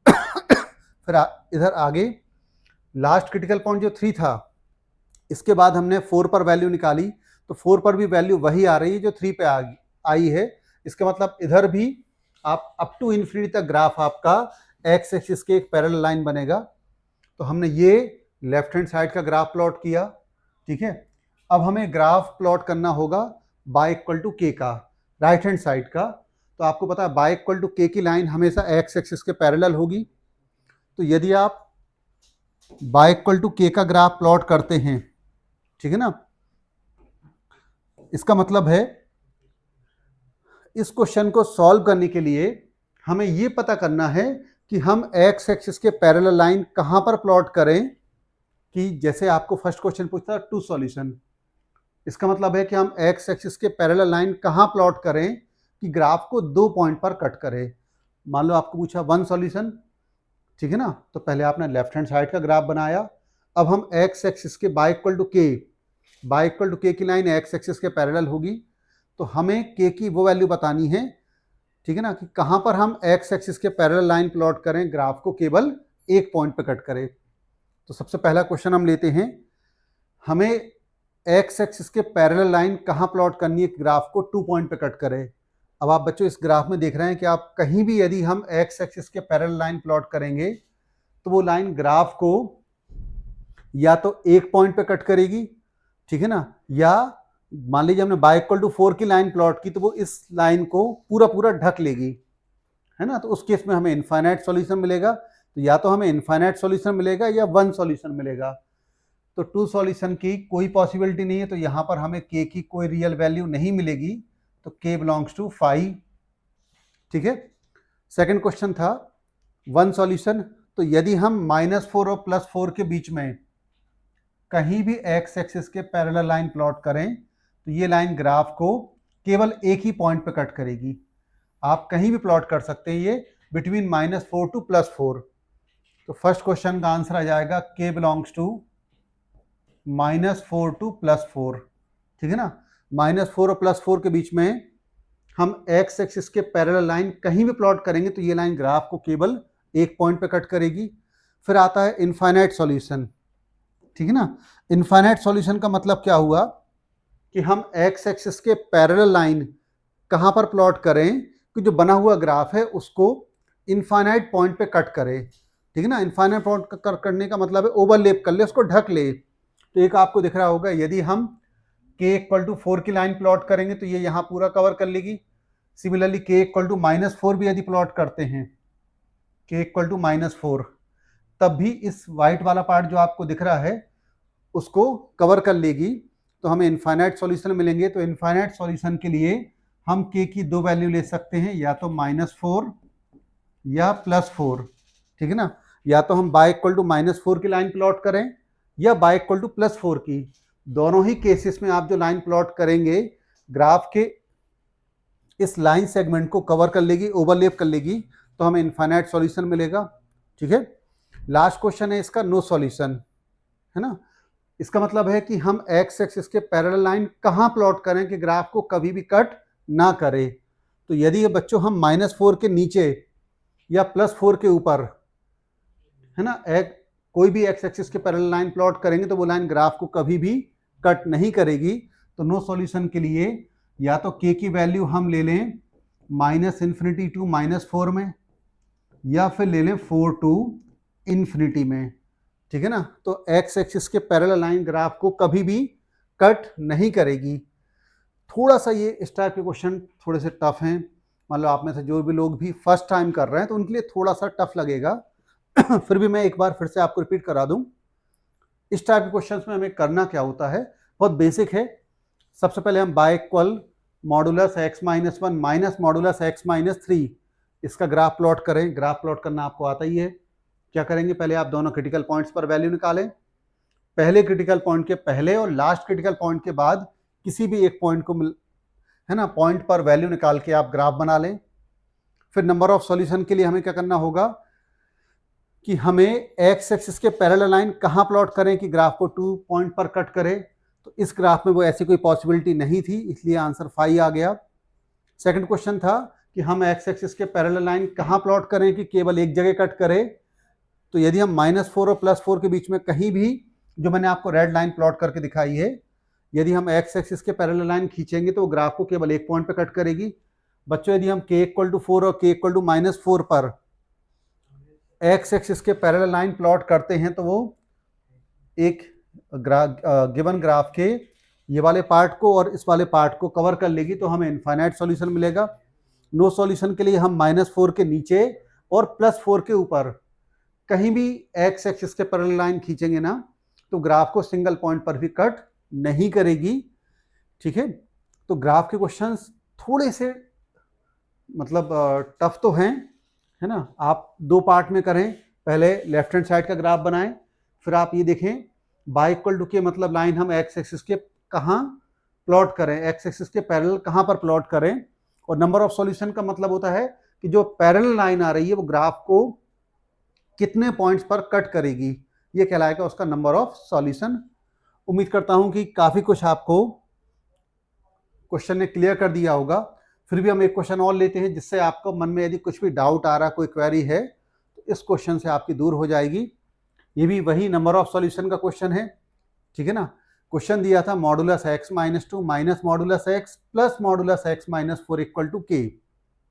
फिर इधर आगे लास्ट क्रिटिकल पॉइंट जो 3 था, इसके बाद हमने 4 पर वैल्यू निकाली, तो 4 पर भी वैल्यू वही आ रही है जो 3 पे आई है। इसका मतलब इधर भी आप अप टू इन्फिनिटी तक ग्राफ आपका एक्स एक्सिस के एक पैरेलल लाइन बनेगा। तो हमने ये लेफ्ट हैंड साइड का ग्राफ प्लॉट किया, ठीक है। अब हमें ग्राफ प्लॉट करना होगा बाय इक्वल टू के का, राइट हैंड साइड का। तो आपको पता है बाय इक्वल टू के की लाइन हमेशा एक्स एक्सिस के पैरेलल होगी। तो यदि आप बाय इक्वल टू के का ग्राफ प्लॉट करते हैं, ठीक है ना, इसका मतलब है इस क्वेश्चन को सॉल्व करने के लिए हमें यह पता करना है कि हम एक्स एक्सिस के पैरेलल लाइन कहां पर प्लॉट करें। कि जैसे आपको फर्स्ट क्वेश्चन पूछता है टू सॉल्यूशन, इसका मतलब है कि हम एक्स एक्सिस के पैरेलल लाइन कहां प्लॉट करें कि ग्राफ को 2 पॉइंट पर कट करे। मान लो आपको पूछा 1 सॉल्यूशन, ठीक है ना, तो पहले आपने लेफ्ट हैंड साइड का ग्राफ बनाया। अब हम एक्स एक्सिस के बाय इक्वल टू के की लाइन एक्स एक्सिस के पैरेलल होगी। तो हमें के की वो वैल्यू बतानी है, ठीक है ना, कि कहां पर हम एक्स एक्सिस के पैरेलल लाइन प्लॉट करें, ग्राफ को केवल एक पॉइंट पे कट करे। तो सबसे पहला क्वेश्चन हम लेते हैं, हमें एक्स एक्सिस के पैरेलल लाइन कहां प्लॉट करनी है, ग्राफ को 2 पॉइंट पे कट करे। अब आप बच्चों इस ग्राफ में देख रहे हैं कि आप कहीं भी यदि हम एक्स एक्सिस के पैरेलल लाइन प्लॉट करेंगे तो वो लाइन ग्राफ को या तो एक पॉइंट पे कट करेगी, ठीक है ना, या मान लीजिए हमने बाय इक्वल टू 4 की लाइन प्लॉट की तो वो इस लाइन को पूरा ढक लेगी, है ना। तो उस केस में हमें इनफाइनाइट सॉल्यूशन मिलेगा। तो या तो हमें इनफाइनाइट सॉल्यूशन मिलेगा या 1 सॉल्यूशन मिलेगा। तो 2 सॉल्यूशन की कोई पॉसिबिलिटी नहीं है। तो यहां पर हमें के की कोई रियल वैल्यू नहीं मिलेगी। तो के बिलोंग्स टू 5, ठीक है। सेकंड क्वेश्चन था 1 सॉल्यूशन। तो यदि हम -4 और +4 के बीच में कहीं भी एक्स एक्सिस के पैरेलल लाइन प्लॉट करें तो ये लाइन ग्राफ को केवल एक ही पॉइंट पे कट करेगी। आप कहीं भी प्लॉट कर सकते हैं ये बिटवीन -4 टू +4। तो फर्स्ट क्वेश्चन का आंसर आ जाएगा के बिलोंग्स टू -4 टू +4, ठीक है ना। -4 और +4 के बीच में हम एक्स एक्सिस के पैरेलल लाइन कहीं भी प्लॉट करेंगे तो ये लाइन ग्राफ को केवल एक पॉइंट पे कट करेगी। फिर आता है इनफाइनाइट सॉल्यूशन, ठीक है ना। इनफाइनाइट सॉल्यूशन का मतलब क्या हुआ कि हम एक्स एक्सिस के पैरेलल लाइन कहां पर प्लॉट करें कि जो बना हुआ ग्राफ है उसको इनफाइनाइट पॉइंट पे कट करे, ठीक है ना। इनफाइनाइट पॉइंट करने का मतलब है ओवरलैप कर ले, उसको ढक ले। तो एक आपको दिख रहा होगा, यदि हम के इक्वल टू 4 की लाइन प्लॉट करेंगे तो ये यहाँ पूरा कवर कर लेगी। सिमिलरली के इक्वल टू -4 भी यदि प्लॉट करते हैं, के इक्वल टू -4, तब भी इस वाइट वाला पार्ट जो आपको दिख रहा है उसको कवर कर लेगी। तो हमें इनफाइनाइट सॉल्यूशन मिलेंगे। तो इनफाइनाइट सॉल्यूशन के लिए हम के की 2 वैल्यू ले सकते हैं, या तो -4 या +4, ठीक है ना। या तो हम बाय इक्वल टू -4 की लाइन प्लॉट करें या बाय इक्वल टू +4 की। दोनों ही केसेस में आप जो लाइन प्लॉट करेंगे ग्राफ के इस लाइन सेगमेंट को कवर कर लेगी, ओवरलैप कर लेगी। तो हमें इनफाइनाइट सॉल्यूशन मिलेगा, ठीक है। लास्ट क्वेश्चन है इसका नो सॉल्यूशन, है ना। इसका मतलब है कि हम एक्स एक्सिस के पैरेलल लाइन कहां प्लॉट करें कि ग्राफ को कभी भी कट ना करे। तो यदि ये बच्चों हम -4 के नीचे या +4 के ऊपर, है ना, कोई भी एक्स एक्सिस के पैरेलल लाइन प्लॉट करेंगे तो वो लाइन ग्राफ को कभी भी कट नहीं करेगी। तो नो सॉल्यूशन के लिए या तो के की वैल्यू हम ले लें -∞ टू -4 में, या फिर ले लें 4 टू ∞ में, ठीक है ना। तो एक्स एक्सिस के पैरेलल लाइन ग्राफ को कभी भी कट नहीं करेगी। थोड़ा सा ये इस टाइप के क्वेश्चन थोड़े से टफ हैं। मान लो आप में से जो भी लोग भी फर्स्ट टाइम कर रहे हैं तो उनके लिए थोड़ा सा टफ लगेगा। फिर भी मैं एक बार फिर से आपको रिपीट करा दूं। इस टाइप के क्वेश्चंस में हमें करना क्या होता है, बहुत बेसिक है। सबसे पहले हम y equal modulus x-1 minus modulus x-3 इसका ग्राफ प्लॉट करें। ग्राफ प्लॉट करना आपको आता ही है। क्या करेंगे, पहले आप दोनों क्रिटिकल पॉइंट्स पर वैल्यू निकालें। पहले क्रिटिकल पॉइंट के पहले और लास्ट क्रिटिकल पॉइंट के बाद किसी भी एक पॉइंट को है ना, पॉइंट पर वैल्यू निकाल के आप ग्राफ बना लें। फिर नंबर ऑफ सॉल्यूशन के लिए हमें क्या करना होगा कि हमें एक्स एक्सिस के पैरेलल लाइन कहाँ प्लॉट करें कि ग्राफ को 2 पॉइंट पर कट करे। तो इस ग्राफ में वो ऐसी कोई पॉसिबिलिटी नहीं थी, इसलिए आंसर 5 आ गया। सेकंड क्वेश्चन था कि हम एक्स एक्सिस के पैरेलल लाइन कहाँ प्लॉट करें कि केवल एक जगह कट करे। तो यदि हम -4 और +4 के बीच में कहीं भी, जो मैंने आपको रेड लाइन प्लॉट करके दिखाई है, यदि हम एक्स एक्सिस के पैरेलल लाइन खींचेंगे तो ग्राफ को केवल एक पॉइंट पे कट करेगी। बच्चों यदि हम k = 4 और k = -4 पर एक्स एक्सिस के पैरेलल लाइन प्लॉट करते हैं तो वो एक गिवन ग्राफ के ये वाले पार्ट को और इस वाले पार्ट को कवर कर लेगी, तो हमें इनफाइनाइट सॉल्यूशन मिलेगा। नो सॉल्यूशन के लिए हम -4 के नीचे और +4 के ऊपर कहीं भी एक्स एक्सिस के पैरेलल लाइन खींचेंगे ना तो ग्राफ को सिंगल पॉइंट पर भी कट नहीं करेगी। ठीक है, तो ग्राफ के क्वेश्चंस थोड़े से मतलब टफ तो हैं, है ना। आप 2 पार्ट में करें, पहले लेफ्ट हैंड साइड का ग्राफ बनाएं, फिर आप ये देखें y = के मतलब लाइन हम एक्स एक्सिस के कहाँ प्लॉट करें, एक्स एक्सिस के पैरेलल कहाँ पर प्लॉट करें। और नंबर ऑफ सॉल्यूशन का मतलब होता है कि जो पैरेलल लाइन आ रही है वो ग्राफ को कितने पॉइंट्स पर कट करेगी, ये कहलाएगा उसका नंबर ऑफ सॉल्यूशन। उम्मीद करता हूं कि काफी कुछ आपको क्वेश्चन ने क्लियर कर दिया होगा। फिर भी हम एक क्वेश्चन और लेते हैं जिससे आपको मन में यदि कुछ भी डाउट आ रहा, कोई क्वेरी है, तो इस क्वेश्चन से आपकी दूर हो जाएगी। ये भी वही नंबर ऑफ सॉल्यूशन का क्वेश्चन है, ठीक है ना। क्वेश्चन दिया था modulus x - 2 minus modulus x plus modulus x - 4 = k।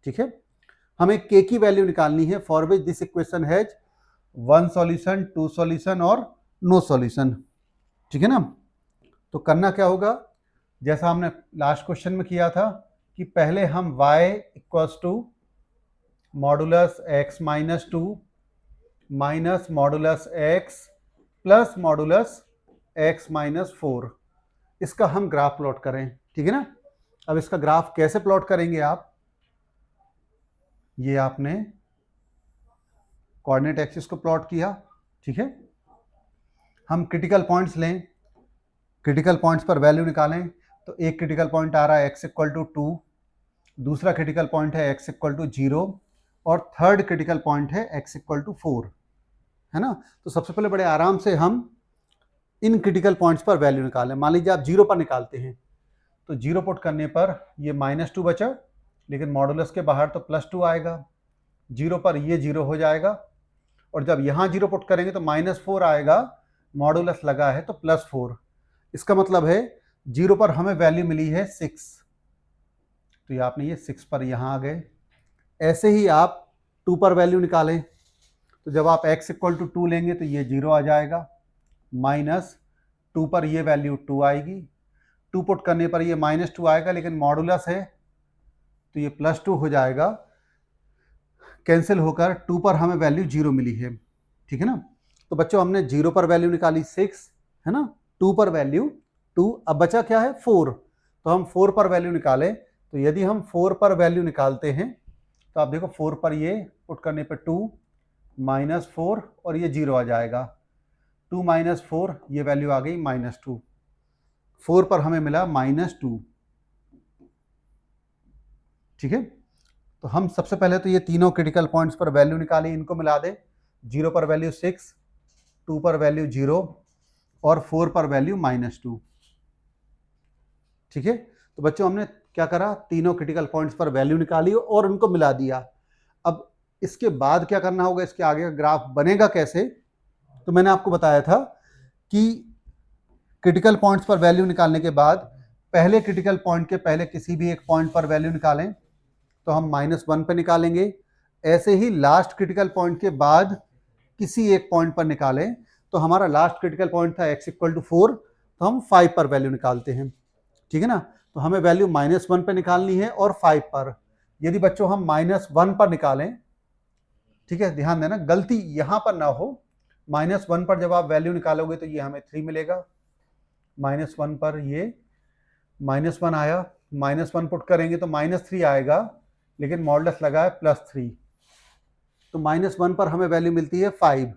ठीक है, हमें k की वैल्यू निकालनी है for which this equation has 1 solution, 2 solution और नो सॉल्यूशन। ठीक है ना। तो करना क्या होगा, जैसा हमने लास्ट क्वेश्चन में किया था कि पहले हम y = modulus x - 2 minus modulus x plus modulus x - 4, इसका हम ग्राफ प्लॉट करें। ठीक है ना। अब इसका ग्राफ कैसे प्लॉट करेंगे आप, ये आपने कोऑर्डिनेट एक्सिस को प्लॉट किया। ठीक है, हम क्रिटिकल पॉइंट्स लें, क्रिटिकल पॉइंट्स पर वैल्यू निकालें। तो एक क्रिटिकल पॉइंट आ रहा है x = 2, दूसरा क्रिटिकल पॉइंट है x = 0 और थर्ड क्रिटिकल पॉइंट है x = 4, है ना। तो सबसे पहले बड़े आराम से हम इन क्रिटिकल पॉइंट्स पर वैल्यू निकालें। मान लीजिए आप 0 पर निकालते हैं तो 0 पुट करने पर ये -2 बचा, लेकिन मॉडुलस के बाहर तो +2 आएगा। 0 पर ये 0 हो जाएगा और जब यहाँ 0 पुट करेंगे तो -4 आएगा, मॉडुलस लगा है तो +4। इसका मतलब है 0 पर हमें वैल्यू मिली है 6, तो ये आपने ये 6 पर यहाँ आ गए। ऐसे ही आप 2 पर वैल्यू निकालें, तो जब आप x = 2 लेंगे तो ये 0 आ जाएगा, -2 पर ये वैल्यू 2 आएगी। 2 पुट करने पर ये -2 आएगा, लेकिन मॉडुलस है तो ये +2 हो जाएगा, कैंसिल होकर 2 पर हमें वैल्यू 0 मिली है। ठीक है ना। तो बच्चों हमने 0 पर वैल्यू निकाली 6, है ना, 2 पर वैल्यू 2, अब बचा क्या है 4, तो हम 4 पर वैल्यू निकालें। तो यदि हम 4 पर वैल्यू निकालते हैं तो आप देखो 4 पर ये पुट करने पर 2 -4 और ये 0 आ जाएगा, 2 - 4 ये वैल्यू आ गई -2, 4 पर हमें मिला -2। ठीक है, तो हम सबसे पहले तो ये तीनों क्रिटिकल पॉइंट्स पर वैल्यू निकाली, इनको मिला दें। 0 पर वैल्यू 6, 2 पर वैल्यू 0 और 4 पर वैल्यू -2। ठीक है, तो बच्चों हमने क्या करा, तीनों क्रिटिकल पॉइंट्स पर वैल्यू निकाली और उनको मिला दिया। अब इसके बाद क्या करना होगा, इसके आगे का ग्राफ बनेगा कैसे, तो मैंने आपको बताया था कि क्रिटिकल पॉइंट्स पर वैल्यू निकालने के बाद पहले क्रिटिकल पॉइंट के पहले किसी भी एक पॉइंट पर वैल्यू निकालें तो हम -1 पे निकालेंगे। ऐसे ही लास्ट क्रिटिकल पॉइंट के बाद किसी एक पॉइंट पर निकालें, तो हमारा लास्ट क्रिटिकल पॉइंट था x = 4, तो हम 5 पर वैल्यू निकालते हैं। ठीक है ना। तो हमें वैल्यू -1 पे निकालनी है और 5 पर। यदि बच्चों हम -1 पर निकालें, ठीक है, ध्यान देना गलती यहां पर ना हो, -1 पर जब आप वैल्यू निकालोगे तो ये हमें 3 मिलेगा, -1 पर ये -1 आया, -1 पुट करेंगे तो -3 आएगा, लेकिन मॉडुलस लगा है +3, तो -1 पर हमें वैल्यू मिलती है 5।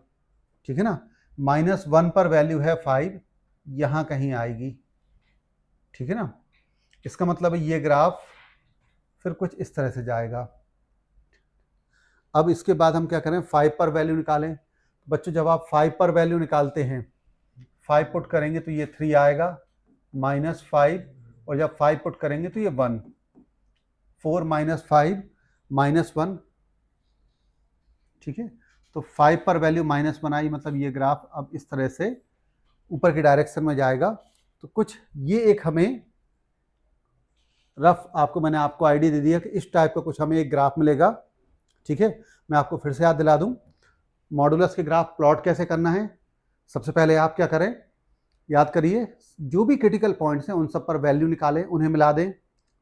ठीक है ना। -1 पर वैल्यू है 5, यहाँ कहीं आएगी, ठीक है ना। इसका मतलब ये ग्राफ फिर कुछ इस तरह से जाएगा। अब इसके बाद हम क्या करें, 5 पर वैल्यू निकालें। बच्चों जब आप 5 पर वैल्यू निकालते हैं, 5 पुट करेंगे तो ये 3 आएगा, -5, और जब 5 पुट करेंगे तो ये 1, 4 - 5 -1, ठीक है। तो 5 पर वैल्यू -1 आई, मतलब ये ग्राफ अब इस तरह से ऊपर की डायरेक्शन में जाएगा। तो कुछ ये एक हमें रफ मैंने आपको आइडिया दे दिया कि इस टाइप का कुछ हमें एक ग्राफ मिलेगा, ठीक है। मैं आपको फिर से याद दिला दूं, मॉडुलस के ग्राफ प्लॉट कैसे करना है। सबसे पहले आप क्या करें, याद करिए, जो भी क्रिटिकल पॉइंट्स हैं उन सब पर वैल्यू निकालें, उन्हें मिला दें।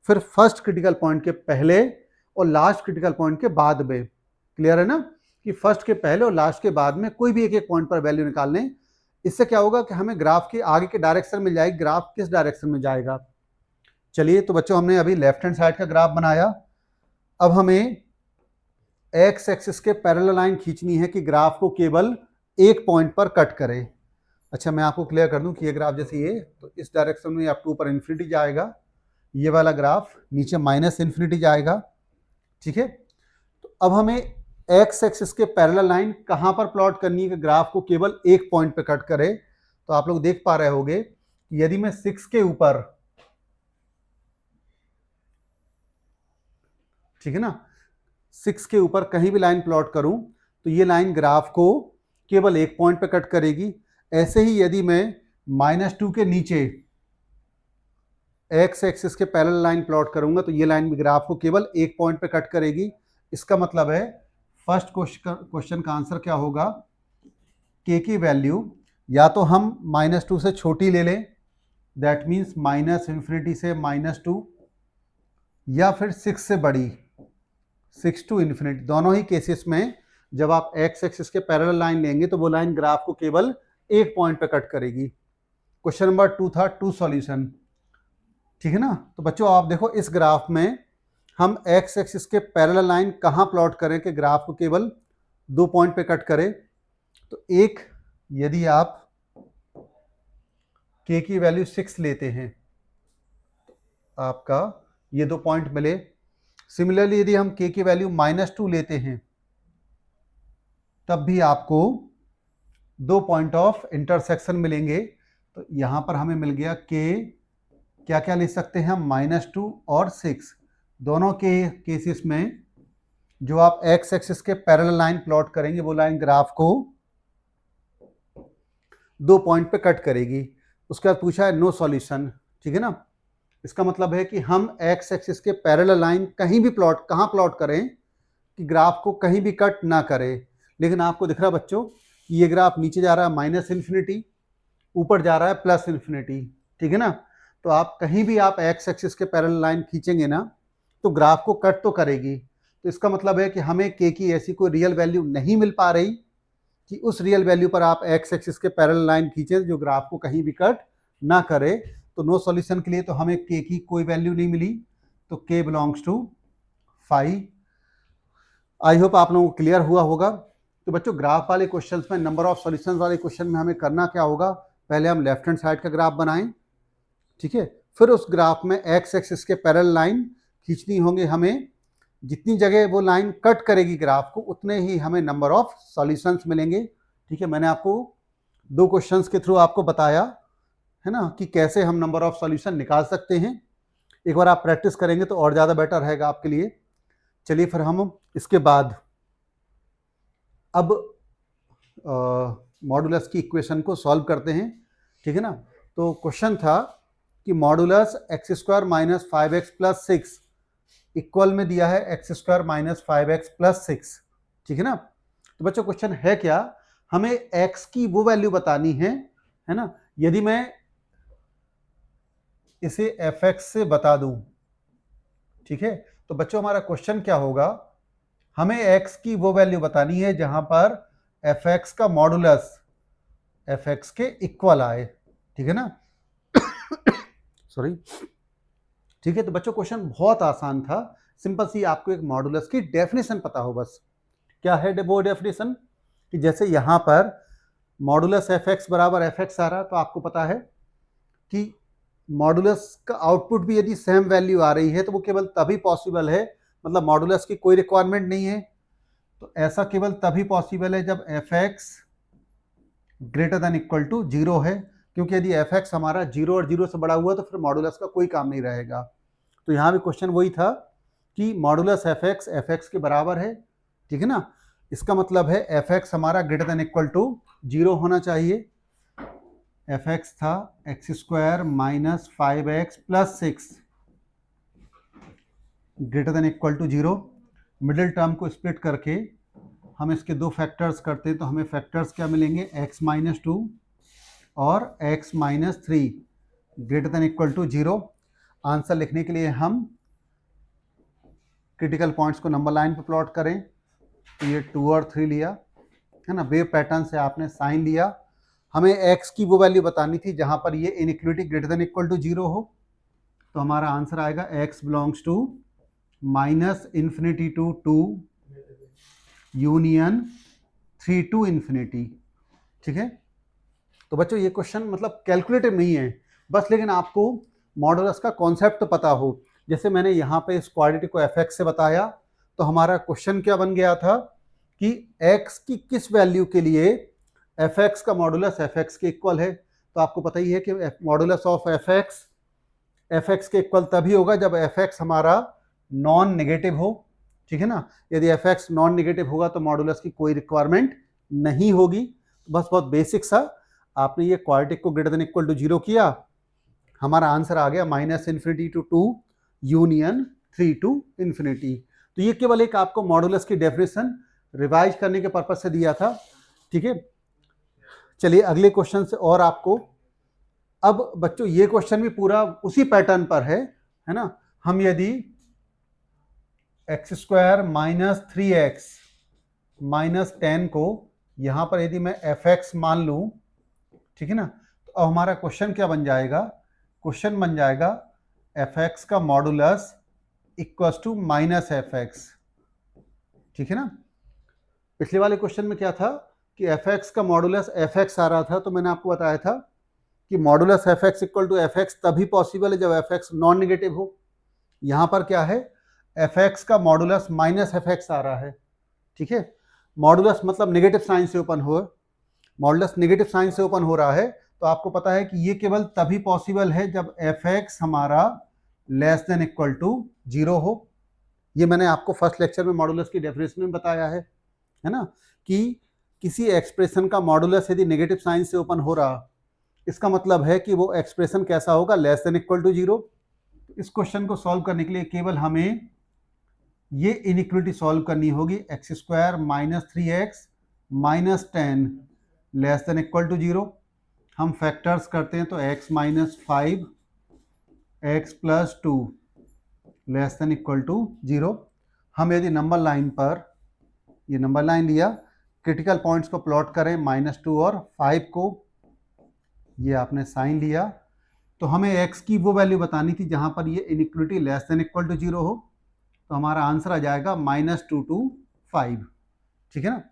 फिर फर्स्ट क्रिटिकल पॉइंट के पहले और लास्ट क्रिटिकल पॉइंट के बाद में, क्लियर है ना, कि फर्स्ट के पहले और लास्ट के बाद में कोई भी एक एक पॉइंट पर वैल्यू निकाल लें। इससे क्या होगा कि हमें ग्राफ के आगे के डायरेक्शन मिल जाएगी, ग्राफ किस डायरेक्शन में जाएगा। चलिए, तो बच्चों हमने अभी लेफ्ट हैंड साइड का ग्राफ बनाया। अब हमें एक्स एक्सिस के पैरेलल लाइन खींचनी है कि ग्राफ को केवल एक पॉइंट पर कट करे। अच्छा, मैं आपको क्लियर कर दूं कि ये ग्राफ जैसे ये, तो इस डायरेक्शन में अप टू ऊपर इन्फिनिटी जाएगा, ये वाला ग्राफ नीचे -इन्फिनिटी जाएगा, ठीक है। तो अब हमें एक्स एक्सिस के पैरेलल लाइन कहां पर प्लॉट करनी है कि ग्राफ को केवल एक पॉइंट पे कट करे। तो आप लोग देख पा रहे होंगे कि यदि मैं 6 के ऊपर, ठीक है ना, 6 के ऊपर कहीं भी लाइन प्लॉट करूं तो ये लाइन ग्राफ को केवल एक पॉइंट पे कट करेगी। ऐसे ही यदि मैं -2 के नीचे एक्स एक्सिस के पैरेलल लाइन प्लॉट करूंगा तो ये लाइन भी ग्राफ को केवल एक पॉइंट पे कट करेगी। इसका मतलब है फर्स्ट क्वेश्चन का आंसर क्या होगा, के की वैल्यू या तो हम -2 से छोटी ले लें, दैट मीन्स -इन्फिनिटी से -2, या फिर 6 से बड़ी, 6 to इन्फिनिटी। दोनों ही केसेस में जब आप एक्स एक्सिस के पैरेलल लाइन लेंगे तो वो लाइन ग्राफ को केवल एक पॉइंट पे कट करेगी। क्वेश्चन नंबर 2 था 2 सॉल्यूशन, ठीक है ना। तो बच्चों आप देखो, इस ग्राफ में हम एक्स एक्सिस के पैरेलल लाइन कहां प्लॉट करें कि ग्राफ को केवल 2 पॉइंट पे कट करे। तो एक, यदि आप के की वैल्यू 6 लेते हैं, आपका ये 2 पॉइंट मिले। सिमिलरली यदि हम के की वैल्यू -2 लेते हैं, तब भी आपको 2 पॉइंट ऑफ इंटरसेक्शन मिलेंगे। तो यहां पर हमें मिल गया के, क्या क्या ले सकते हैं हम, -2 और 6। दोनों के केसेस में जो आप एक्स एक्सिस के पैरेलल लाइन प्लॉट करेंगे वो लाइन ग्राफ को 2 पॉइंट पे कट करेगी। उसके बाद पूछा है नो सॉल्यूशन, ठीक है ना। इसका मतलब है कि हम एक्स एक्सिस के पैरेलल लाइन कहीं भी कहां प्लॉट करें कि ग्राफ को कहीं भी कट ना करे। लेकिन आपको दिख रहा है बच्चों कि ये ग्राफ नीचे जा रहा है -इन्फिनिटी, ऊपर जा रहा है +इन्फिनिटी, ठीक है ना। तो आप कहीं भी आप एक्स एक्सिस के पैरेलल लाइन खींचेंगे ना तो ग्राफ को कट तो करेगी। तो इसका मतलब है कि हमें के की ऐसी कोई रियल वैल्यू नहीं मिल पा रही कि उस रियल वैल्यू पर आप एक्स एक्सिस के पैरेलल लाइन खींचें जो ग्राफ को कहीं भी कट ना करे। तो नो सॉल्यूशन के लिए तो हमें के की कोई वैल्यू नहीं मिली, तो के बिलोंग्स टू 5। आई होप आप लोगों को क्लियर हुआ होगा। तो बच्चों ग्राफ वाले क्वेश्चंस में, नंबर ऑफ सॉल्यूशंस वाले क्वेश्चन में हमें करना क्या होगा, पहले हम लेफ्ट हैंड साइड का ग्राफ बनाएं, ठीक है। फिर उस ग्राफ में एक्स एक्सिस के पैरेलल लाइन खींचनी होंगे हमें। जितनी जगह वो लाइन कट करेगी ग्राफ को, उतने ही हमें नंबर ऑफ सॉल्यूशंस मिलेंगे, ठीक है। मैंने आपको 2 क्वेश्चंस के थ्रू आपको बताया है ना कि कैसे हम नंबर ऑफ सॉल्यूशन निकाल सकते हैं। एक बार आप प्रैक्टिस करेंगे तो और ज़्यादा बेटर रहेगा आपके लिए। चलिए फिर हम इसके बाद अब मॉडुलस की इक्वेशन को सॉल्व करते हैं, ठीक है ना। तो क्वेश्चन था कि मॉडुलस x² - 5x + 6 इक्वल में दिया है x² - 5x + 6, ठीक है ना। तो बच्चों क्वेश्चन है क्या, हमें x की वो वैल्यू बतानी है ना। यदि मैं इसे fx से बता दूं, ठीक है, तो बच्चों हमारा क्वेश्चन क्या होगा, हमें x की वो वैल्यू बतानी है जहां पर fx का मॉडुलस fx के इक्वल आए, ठीक है ना। सॉरी, ठीक है। तो बच्चों क्वेश्चन बहुत आसान था, सिंपल सी, आपको एक मॉडुलस की डेफिनेशन पता हो बस। क्या है वो डेफिनेशन कि जैसे यहां पर मॉडुलस एफ एक्स बराबर एफ एक्स आ रहा, तो आपको पता है कि मॉडुलस का आउटपुट भी यदि सेम वैल्यू आ रही है तो वो केवल तभी पॉसिबल है, मतलब मॉडुलस की कोई रिक्वायरमेंट नहीं है, तो ऐसा केवल तभी पॉसिबल है जब F X greater than equal to 0 है, क्योंकि यदि एफ एक्स हमारा 0 और 0 से बड़ा हुआ तो फिर मॉडुलस का कोई काम नहीं रहेगा। तो यहाँ भी क्वेश्चन वही था कि मॉडुलस एफ एक्स के बराबर है, ठीक है ना। इसका मतलब है एफ एक्स हमारा ग्रेटर देन इक्वल टू 0 होना चाहिए। एफ एक्स था X square minus 5x plus 6 greater than equal to 0। Middle term को स्प्लिट करके हम इसके दो फैक्टर्स करते हैं तो हमें फैक्टर्स क्या मिलेंगे, x माइनस 2 और x minus 3 greater than equal to 0। Answer लिखने के लिए हम क्रिटिकल पॉइंट्स को नंबर लाइन पर प्लॉट करें, तो ये 2 और 3 लिया है ना, वेव पैटर्न से आपने साइन लिया। हमें x की वो वैल्यू बतानी थी जहां पर ये inequality greater than equal to 0 हो, तो हमारा आंसर आएगा x belongs to minus infinity to 2 union 3 to infinity, ठीक है। तो बच्चों ये क्वेश्चन मतलब कैलकुलेटिव नहीं है बस, लेकिन आपको मॉडुलस का कॉन्सेप्ट पता हो। जैसे मैंने यहाँ पे इस क्वाड्रेटिक को एफ एक्स से बताया, तो हमारा क्वेश्चन क्या बन गया था कि x की किस वैल्यू के लिए एफ एक्स का मॉडुलस एफ एक्स के इक्वल है। तो आपको पता ही है कि मॉडुलस ऑफ एफ एक्स के इक्वल तभी होगा जब एफ एक्स हमारा नॉन नेगेटिव हो, ठीक है ना। यदि एफ एक्स नॉन नेगेटिव होगा तो मॉडुलस की कोई रिक्वायरमेंट नहीं होगी। बस बहुत बेसिक सा, आपने ये क्वाड्रेटिक को ग्रेटर देन इक्वल टू 0 किया, हमारा आंसर आ गया minus infinity to 2 union 3 to infinity. तो ये केवल एक आपको मॉडुलस की डेफिनेशन रिवाइज करने के पर्पज से दिया था, ठीक है। चलिए अगले क्वेश्चन से और आपको, अब बच्चों ये क्वेश्चन भी पूरा उसी पैटर्न पर है ना। हम यदि x square minus 3x minus 10 को यहां पर यदि मैं एफ एक्स मान लूं, ठीक है ना, तो अब हमारा क्वेश्चन क्या बन जाएगा, क्वेश्चन बन जाएगा एफ एक्स का modulus equal to minus F X, ठीक है ना। पिछले वाले क्वेश्चन में क्या था कि एफ एक्स का मॉडुलस एफ एक्स आ रहा था, तो मैंने आपको बताया था कि modulus F X equal to F X तभी पॉसिबल है जब एफ एक्स नॉन नेगेटिव हो। यहां पर क्या है, एफ एक्स का मॉडुलस माइनस एफ एक्स आ रहा है, ठीक है। मॉडुलस मतलब नेगेटिव साइन से ओपन हो, मॉडुलस नेगेटिव साइन से ओपन हो रहा है, तो आपको पता है कि ये केवल तभी पॉसिबल है जब एफ एक्स हमारा लेस देन इक्वल टू 0 हो। ये मैंने आपको फर्स्ट लेक्चर में मॉडुलस की डेफिनेशन में बताया है ना, कि किसी एक्सप्रेशन का मॉडुलस यदि नेगेटिव साइन से ओपन हो रहा, इसका मतलब है कि वो एक्सप्रेशन कैसा होगा, लेस देन इक्वल टू 0। इस क्वेश्चन को सॉल्व करने के लिए केवल हमें ये इनइक्वलिटी सॉल्व करनी होगी, X square minus 3x minus 10 less than equal to 0। हम फैक्टर्स करते हैं तो x minus 5 x plus 2 less than equal to 0। हम यदि नंबर लाइन पर, ये नंबर लाइन लिया, क्रिटिकल पॉइंट्स को प्लॉट करें -2 और 5 को, ये आपने साइन लिया, तो हमें x की वो वैल्यू बतानी थी जहां पर ये inequality less than equal to 0 हो, तो हमारा आंसर आ जाएगा -2 to 5, ठीक है ना।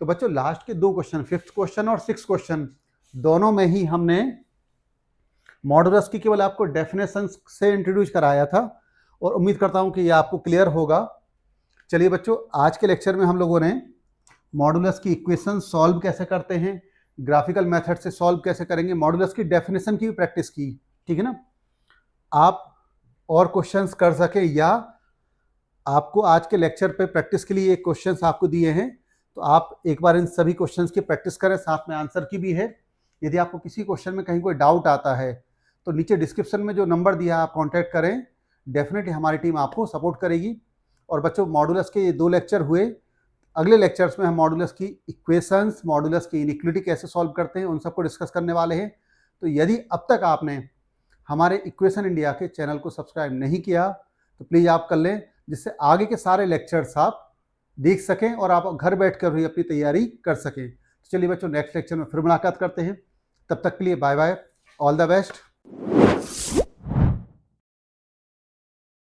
तो बच्चों लास्ट के दो क्वेश्चन, 5th क्वेश्चन और 6th क्वेश्चन, दोनों में ही हमने मॉडुलस की केवल आपको डेफिनेशन से इंट्रोड्यूस कराया था, और उम्मीद करता हूं कि ये आपको क्लियर होगा। चलिए बच्चों, आज के लेक्चर में हम लोगों ने मॉडुलस की इक्वेशन सॉल्व कैसे करते हैं, ग्राफिकल मेथड से सॉल्व कैसे करेंगे, मॉडुलस की डेफिनेशन की भी प्रैक्टिस की, ठीक है ना। आप और क्वेश्चंस कर सके, या आपको आज के लेक्चर पे प्रैक्टिस के लिए एक क्वेश्चंस आपको दिए हैं, तो आप एक बार इन सभी क्वेश्चंस की प्रैक्टिस करें, साथ में आंसर की भी है। यदि आपको किसी क्वेश्चन में कहीं कोई डाउट आता है तो नीचे डिस्क्रिप्शन में जो नंबर दिया है आप कांटेक्ट करें, डेफिनेटली हमारी टीम आपको सपोर्ट करेगी। और बच्चों मॉडुलस के ये 2 लेक्चर हुए, अगले लेक्चर्स में हम मॉडुलस की इक्वेशंस, मॉडुलस की इनइक्वलिटी कैसे सॉल्व करते हैं, उन सबको डिस्कस करने वाले हैं। तो यदि अब तक आपने हमारे इक्वेशन इंडिया के चैनल को सब्सक्राइब नहीं किया तो प्लीज़ आप कर लें, जिससे आगे के सारे लेक्चर्स आप देख सकें और आप घर बैठकर भी अपनी तैयारी कर सकें। तो चलिए बच्चों, नेक्स्ट लेक्चर में फिर मुलाकात करते हैं, तब तक के लिए bye bye, all the best.